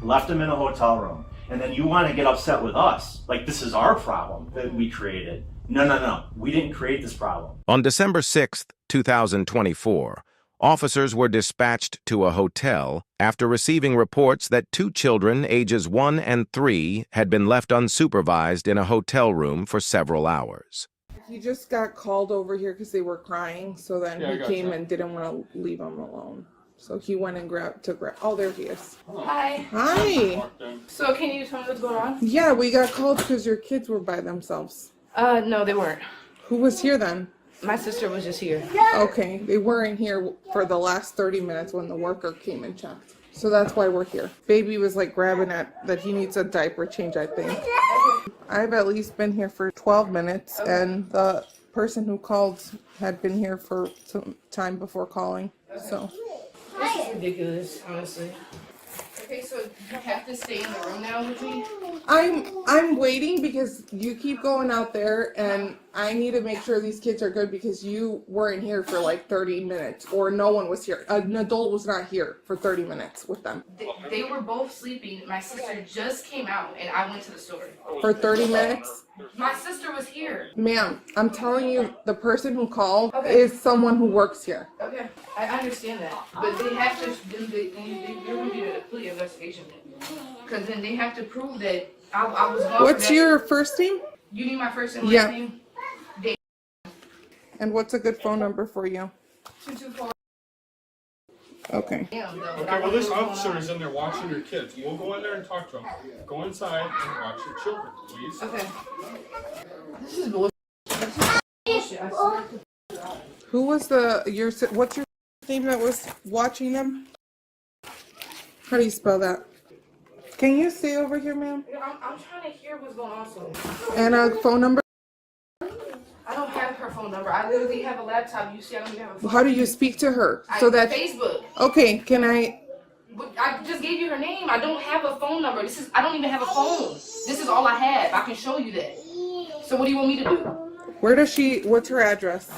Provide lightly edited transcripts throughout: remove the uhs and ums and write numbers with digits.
left them in a hotel room, and then you want to get upset with us, like this is our problem that we created. No. We didn't create this problem. On December 6th, 2024, officers were dispatched to a hotel after receiving reports that 2 children ages 1 and 3 had been left unsupervised in a hotel room for several hours. He just got called over here because they were crying, so then he came and didn't want to leave them alone. So he went and took. Oh, there he is. Hi. Hi. So can you tell me what's going on? Yeah, we got called because your kids were by themselves. No, they weren't. Who was here then? My sister was just here. Okay, they weren't here for the last 30 minutes when the worker came and checked. So that's why we're here. Baby was like grabbing at that he needs a diaper change, I think. I've at least been here for 12 minutes, and the person who called had been here for some time before calling. So This is ridiculous, honestly. Okay, so you have to stay in the room now with me? I'm waiting because you keep going out there, and I need to make sure these kids are good because you weren't here for like 30 minutes, or no one was here. An adult was not here for 30 minutes with them. They were both sleeping. My sister just came out, and I went to the store. For 30 minutes? My sister was here. Ma'am, I'm telling you, the person who called is someone who works here. Okay, I understand that, but they have to. They're going to do a complete investigation, because then they have to prove that I was gone. What's your first name? You need my first and last name? And what's a good phone number for you? 224. Okay. Okay, well, this officer is in there watching your kids. We'll go in there and talk to them. Go inside and watch your children, please. Okay. This is bullshit. I swear. Who was what's your name that was watching them? How do you spell that? Can you stay over here, ma'am? I'm trying to hear what's going on. So. And a phone number? I don't have her phone number. I literally have a laptop. You see, I don't even have a phone. How do you speak to her? So that Facebook. Okay, can I? I just gave you her name. I don't have a phone number. I don't even have a phone. This is all I have. I can show you that. So what do you want me to do? Where does what's her address?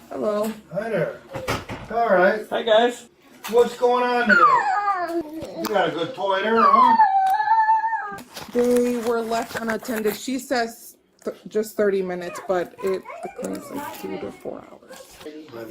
Hello. Hi there. All right. Hi, guys. What's going on today? You got a good toy there, huh? They were left unattended. She says just 30 minutes, but the claim's like 2 to 4 hours.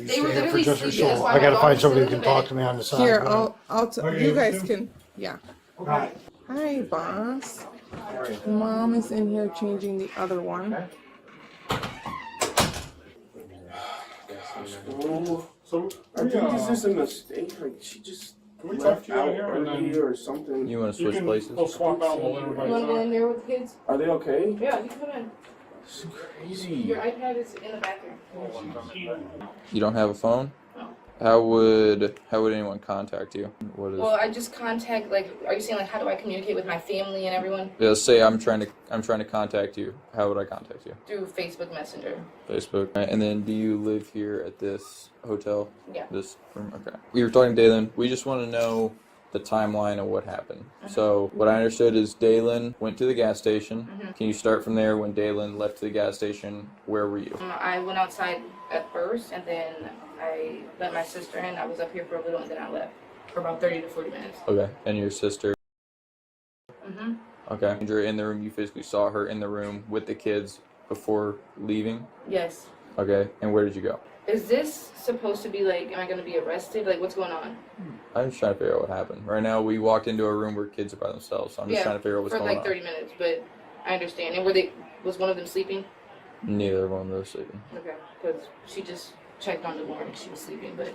They were literally sleeping. I gotta find somebody who can talk to me on the side. Here, you guys too? can, yeah. Hi. Hi, boss. Mom is in here changing the other one. So, I think this is a mistake. Like she just can we talk to you out in here and early then or something. You want to switch places? We'll swap out and we'll let everybody You want to go in talk. there with the kids? Are they okay? Yeah, you can come in. This is crazy. Your iPad is in the bathroom. You don't have a phone? No. How would anyone contact you? Well, I just contact, like, are you saying, like, how do I communicate with my family and everyone? Yeah, let's say I'm trying to contact you. How would I contact you? Through Facebook Messenger. Facebook. Right, and then do you live here at this hotel? Yeah. This room? Okay. We were talking to Dalen. We just want to know the timeline of what happened. So what I understood is Dalen went to the gas station. Can you start from there? When Dalen left the gas station, where were you? I went outside at first, and then I let my sister in. I was up here for a little, and then I left for about 30 to 40 minutes. Okay. And your sister? Mm-hmm. Okay. You're in the room. You physically saw her in the room with the kids before leaving? Yes. Okay. And where did you go? Is this supposed to be, like, am I going to be arrested? Like, what's going on? I'm just trying to figure out what happened. Right now, we walked into a room where kids are by themselves, so I'm just trying to figure out what's going on. For like 30 minutes, but I understand. And was one of them sleeping? Neither one of them was sleeping. Okay, because she just checked on the morning. She was sleeping, but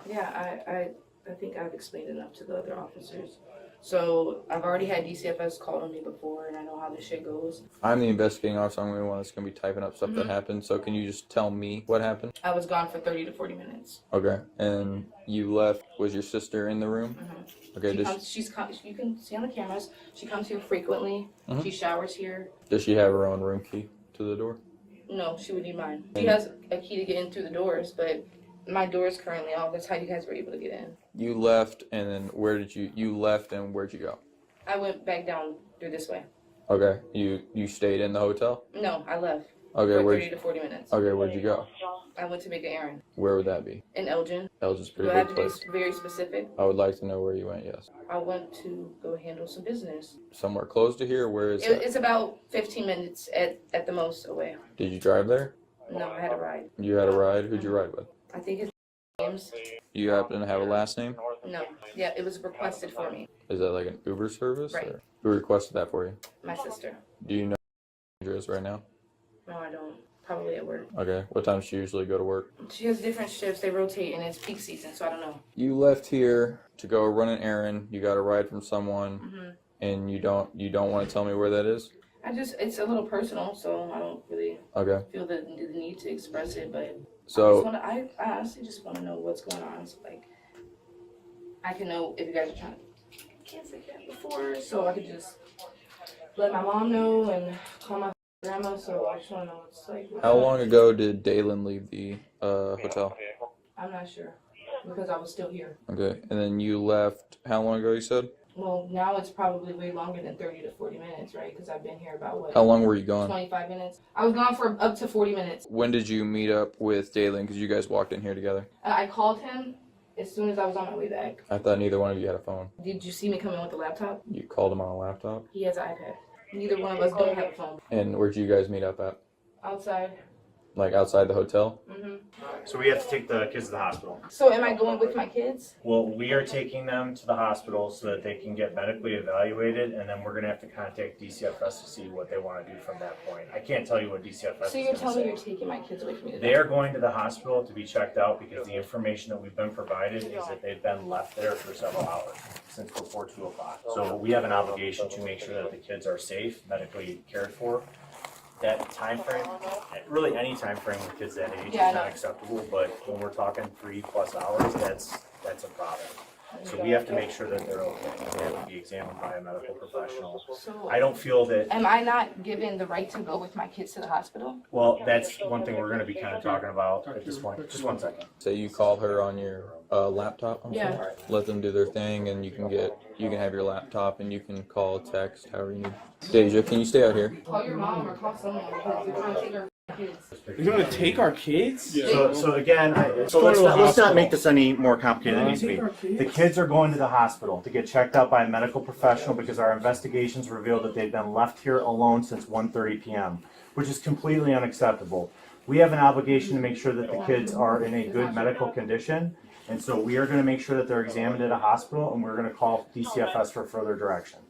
yeah, I think I've explained enough to the other officers. So I've already had DCFS call on me before, and I know how this shit goes. I'm the investigating officer. I'm going to be one that's going to be typing up stuff that happened. So can you just tell me what happened? I was gone for 30 to 40 minutes. Okay. And you left. Was your sister in the room? Okay. You can see on the cameras. She comes here frequently. She showers here. Does she have her own room key to the door? No, she would need mine. She has a key to get in through the doors, but my door is currently off. That's how you guys were able to get in. You left, and then you left, and where'd you go? I went back down through this way. Okay. You stayed in the hotel? No, I left. Okay, for where'd 30 to 40 minutes. Okay, where'd you go? I went to make an errand Where would that be? in Elgin. Elgin's a Do pretty I have big to be place. very specific? I would like to know where you went, yes. I went to go handle some business. Somewhere close to here? Where is that? It's about 15 minutes at the most away. Did you drive there? No, I had a ride. You had a ride? Who'd you ride with? I think his name's You happen to have a last name? no. Yeah, it was requested for me. Is that like an Uber service? Right. Or who requested that for you? My sister. Do you know where is right now? No, I don't. Probably at work. Okay. What time does she usually go to work? She has different shifts. They rotate, and it's peak season, so I don't know. You left here to go run an errand. You got a ride from someone, and you don't want to tell me where that is? It's a little personal, so I don't really Okay. feel the need to express it, but So I honestly just want to know what's going on. So, like, I can know if you guys are trying to cancel that before, so I could just let my mom know and call my grandma. So I just want to know what's like. how long ago did Dalen leave the hotel? I'm not sure because I was still here. Okay. And then you left how long ago, you said? Well, now it's probably way longer than 30 to 40 minutes, right? Because I've been here about what? How long were you gone? 25 minutes. I was gone for up to 40 minutes. When did you meet up with Dalen? Because you guys walked in here together. I called him as soon as I was on my way back. I thought neither one of you had a phone. Did you see me come in with the laptop? You called him on a laptop? He has an iPad. Neither one of us don't have a phone. And where'd you guys meet up at? Outside. Like outside the hotel? So we have to take the kids to the hospital. So am I going with my kids? Well, we are taking them to the hospital so that they can get medically evaluated, and then we're gonna have to contact DCFS to see what they wanna do from that point. I can't tell you what DCFS So is you're gonna telling me say. you're taking my kids away from me today? They are going to the hospital to be checked out because the information that we've been provided is that they've been left there for several hours, since before 2 o'clock. So we have an obligation to make sure that the kids are safe, medically cared for. That time frame, really any time frame with kids that age is Yeah, I know. not acceptable, but when we're talking 3+ hours, that's a problem. So we have to make sure that they're okay. They have to be examined by a medical professional. So I don't feel that, am I not given the right to go with my kids to the hospital? well, that's one thing we're gonna be kind of talking about at this point. Just 1 second. Say you called her on your laptop. Yeah. Let them do their thing, and you can have your laptop, and you can call, text, however you need. Deja, can you stay out here? Call your mom or call someone because they're trying to take our kids. You're gonna take our kids? Yeah. So again, so go to the let's not hospital. make this any more complicated than it needs to Take our be. kids? The kids are going to the hospital to get checked out by a medical professional because our investigations revealed that they've been left here alone since 1:30 p.m., which is completely unacceptable. We have an obligation to make sure that the kids are in a good medical condition, and so we are going to make sure that they're examined at a hospital, and we're going to call DCFS for further direction.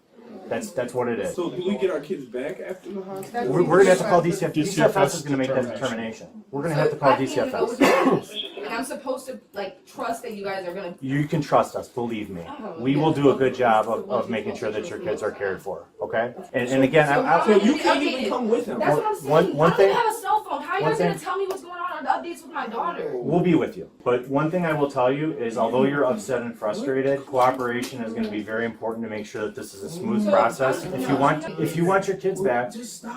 That's what it is. So do we get our kids back after the hospital? We're going to have to call DCFS. DCFS is going to make that determination. We're going to have to call I can't even go with DCFS. my kids, and I'm supposed to like trust that you guys are gonna. You can trust us, believe me. We will do a good job of making sure that your kids are cared for, okay? And again, So how So am I you gonna can't be even updated? come with them. That's what I'm saying. One I don't thing- even have a cell phone. How are you one guys gonna thing- tell me what's going on the updates with my daughter? we'll be with you. But one thing I will tell you is although you're upset and frustrated, cooperation is going to be very important to make sure that this is a smooth process. If you want your kids back,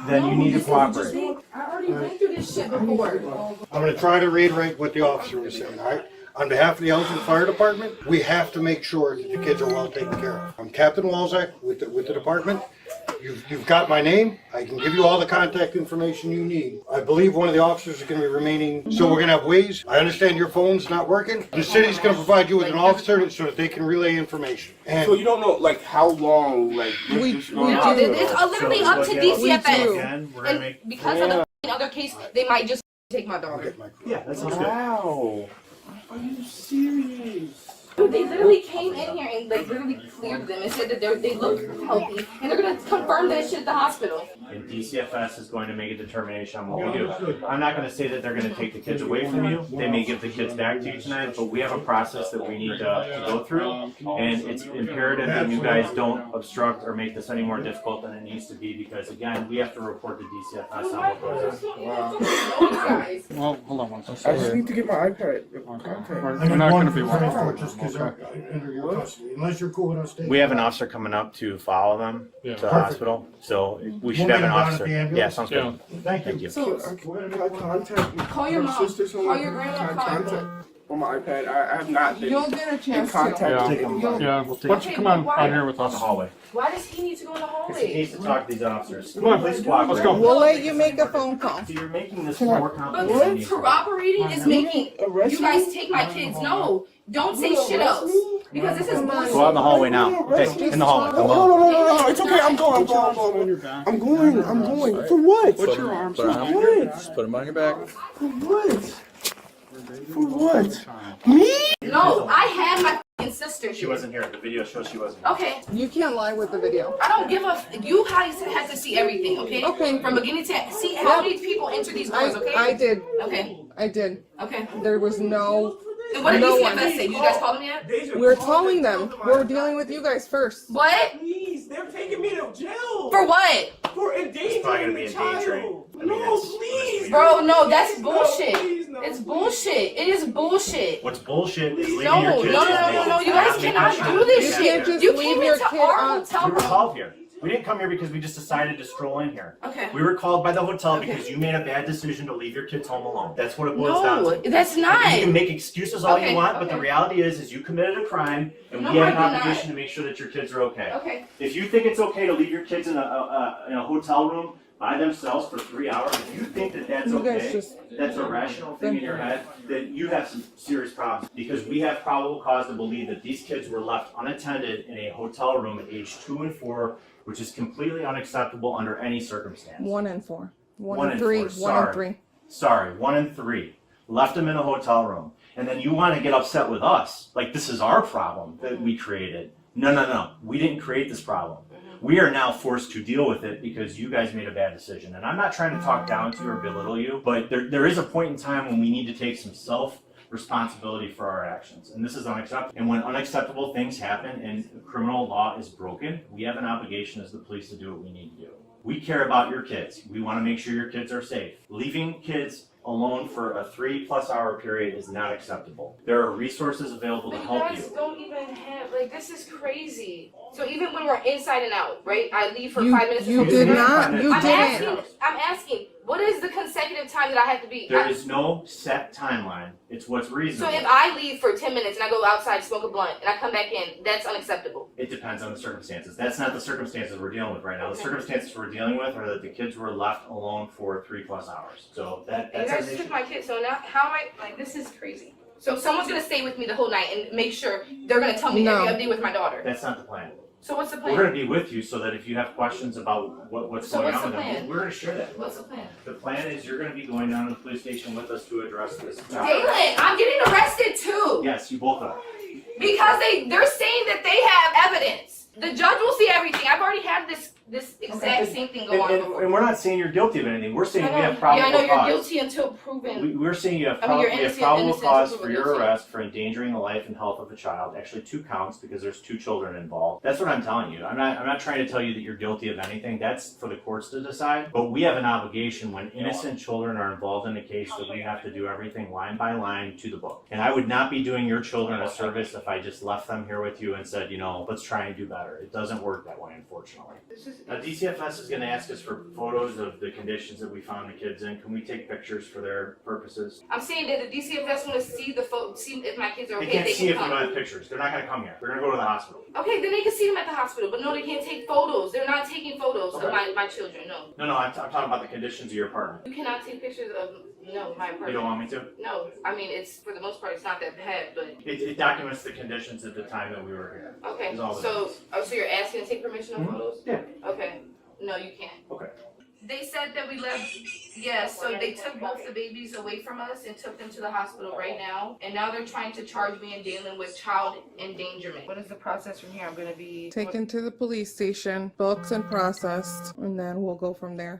then you need to cooperate. I already went through this shit before. I'm gonna try to reiterate what the officer was saying, all right? On behalf of the Elgin Fire Department, we have to make sure that the kids are well taken care of. I'm Captain Walzak with the department. You've got my name. I can give you all the contact information you need. I believe one of the officers is gonna be remaining, so we're gonna have ways. I understand your phone's not working. The city's gonna provide you with an officer so that they can relay information. And So you don't know like how long like We- this is we going do. on? It's literally up to We do. DCFS. Again, we're going to make, And because of the other case, they might just take my daughter. get my. yeah, that sounds good. Wow. Are you serious? Dude, they literally came in here and like literally cleared them and said that they look healthy and they're gonna confirm that shit at the hospital. And DCFS is going to make a determination on what we do. I'm not going to say that they're going to take the kids away from you. They may give the kids back to you tonight, but we have a process that we need to go through. And it's imperative that you guys don't obstruct or make this any more difficult than it needs to be because, again, we have to report to DCFS on what goes on. Well, hold on one I second. just need to get my iPad. Contact. We're not gonna be one. Just because they're under your custody, unless you're cool with us taking. We have an officer coming up to follow them Yeah. to the hospital, so we should We'll have an get them down at officer. the ambulance? Yeah, sounds good. Thank you. Thank you. So Can I contact call your her mom. sister, Call your grandma. Can I Call your contact? mom. on my iPad. I have not been You'll get a in chance contact to. Yeah. with anybody. Yeah, why don't you come on out here with On the us? hallway. Why does he need to go in the It's a hallway? case to talk to these officers. Come on, Please cooperate. let's go. We'll let you make a phone call. So you're making this more But complicated. than it needs to be. corroborating is making Arrest you guys take my kids. No, don't say shit else because this is bullshit. Go out in the hallway now. Okay, in the hallway. No, no. It's okay. I'm going. I'm going. For what? Put your arms Put 'em behind on- your Just put them on your back. For what? For what? Me? No, I had my fucking sister. She wasn't here. The video shows she wasn't here. Okay, You can't lie with the video. I don't give a. You guys have to see everything. Okay. Okay. From beginning to see how many people enter these doors. Okay. I did. Okay. I did. Okay. There was no. And what did No these one. CFS say? You guys called them yet? We're calling them. We're dealing with you guys first. What? Please, they're taking me to jail. For what? For It's probably gonna be endangering the child. endangering. I mean, No, that's- please. Bro, no, that's No, bullshit. please, no. It's bullshit. It is bullshit. What's bullshit is leaving No, your no, kids. no, no, no. You guys cannot do this You can't shit. just You leave came your into kid our on- hotel We were room. called here. We didn't come here because we just decided to stroll in here. Okay. We were called by the hotel Okay. because you made a bad decision to leave your kids home alone. That's what it boils down No, to. that's not. You can make excuses all Okay, you want, but the okay. reality is you committed a crime, and No, we have I an did not. obligation to make sure that your kids are okay. Okay. If you think it's okay to leave your kids in a hotel room by themselves for 3 hours, if you think that that's You guys okay, just- that's a rational thing in your head, then you have some serious problems. Because we have probable cause to believe that these kids were left unattended in a hotel room at age 2 and 4, which is completely unacceptable under any circumstance. 1 and 4. 1 One and and 3. 4, 1 sorry. and 3. Sorry, 1 and 3. Left them in a hotel room. And then you want to get upset with us. Like this is our problem that we created. No. We didn't create this problem. We are now forced to deal with it because you guys made a bad decision. And I'm not trying to talk down to you or belittle you, but there is a point in time when we need to take some responsibility for our actions. And this is unacceptable. And when unacceptable things happen and criminal law is broken, we have an obligation as the police to do what we need to do. We care about your kids. We want to make sure your kids are safe. Leaving kids alone for a 3+ hour period is not acceptable. There are resources available to But you help guys you. don't even have, like, this is crazy. So even when we're inside and out, right? I leave for You- 5 minutes. you to did come not. back. You I'm didn't. asking, what is the consecutive time that I have to be? There is no set timeline. It's what's So reasonable. if I leave for 10 minutes and I go outside, smoke a blunt, and I come back in, that's unacceptable. It depends on the circumstances. That's not the circumstances we're dealing with right now. The circumstances we're dealing with are that the kids were left alone for 3+ hours. So And you that's guys an took issue. my kid, so now how am I, like, this is crazy. So someone's gonna stay with me the whole night and make sure they're gonna tell me No. every update with my daughter. That's not the plan. So what's the We're going plan? to be with you so that if you have questions about what's So going what's on the with them, plan? we're going to share that. What's the plan? The plan is you're going to be going down to the police station with us to address this. Daylan, I'm getting arrested too. Yes, you both are. Because they're saying that they have evidence. The judge will see everything. I've already had this exact same thing go on before. And we're not saying you're guilty of anything. We're saying I we know. have probable I know you're cause. guilty until proven. We're saying you have, I mean, you're we have innocent, probable innocent cause until for your proven guilty. arrest for endangering the life and health of a child. Actually, 2 counts because there's 2 children involved. That's what I'm telling you. I'm not trying to tell you that you're guilty of anything. That's for the courts to decide. But we have an obligation when innocent children are involved in a case that we have to do everything line by line to the book. And I would not be doing your children a service if I just left them here with you and said, let's try and do better. It doesn't work that way, unfortunately. Now, DCFS is going to ask us for photos of the conditions that we found the kids in. Can we take pictures for their purposes? I'm saying that the DCFS want to see see if my kids are They okay. can't They see if can we don't come. have pictures. They're not going to come here. They're going to go to the hospital. Okay, then they can see them at the hospital. But no, they can't take photos. They're not taking photos of Okay. my children. No. No, I'm talking about the conditions of your apartment. You cannot take pictures of my apartment. You don't want me to? No, I mean it's for the most part it's not that bad, but It documents the conditions at the time that we were here. okay. Is all it So is. so you're asking to take permission of Mhm. photos? Yeah. Okay. No, you can't. Okay. They said that we left. Yes, so they took both the babies away from us and took them to the hospital right now, and now they're trying to charge me and Dalen with child endangerment. What is the process from here? I'm gonna be Taken to the police station, booked and processed, and then we'll go from there.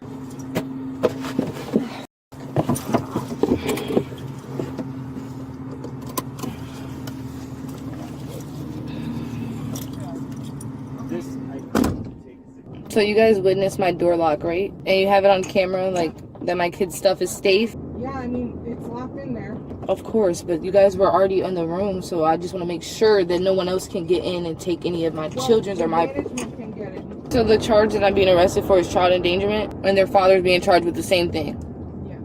So you guys witnessed my door lock, right? And you have it on camera, like that my kid's stuff is safe. Yeah, I mean, it's locked in there. Of course, but you guys were already in the room, so I just want to make sure that no one else can get in and take any of my children's or my. Management can get it. So the charge that I'm being arrested for is child endangerment, and their father's being charged with the same thing, Yes.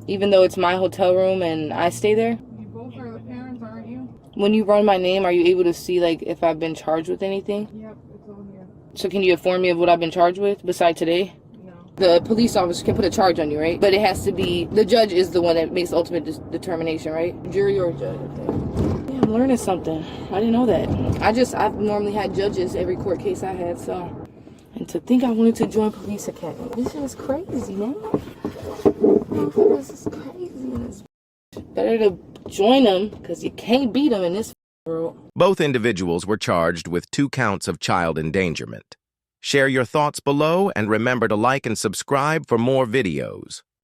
even though it's my hotel room and I stay there. You both are the parents When you run my name, are you able to see like if I've been charged with anything? Yep, it's on here. So can you inform me of what I've been charged with besides today? No. The police officer can put a charge on you, right? But it has to be, the judge is the one that makes the ultimate determination, right? Jury or judge. Okay. Yeah, I'm learning something. I didn't know that. I've normally had judges every court case I had, so. And to think I wanted to join police academy. This is crazy, man. This is crazy. Better to join them, because you can't beat them in this world. Both individuals were charged with 2 counts of child endangerment. Share your thoughts below and remember to like and subscribe for more videos.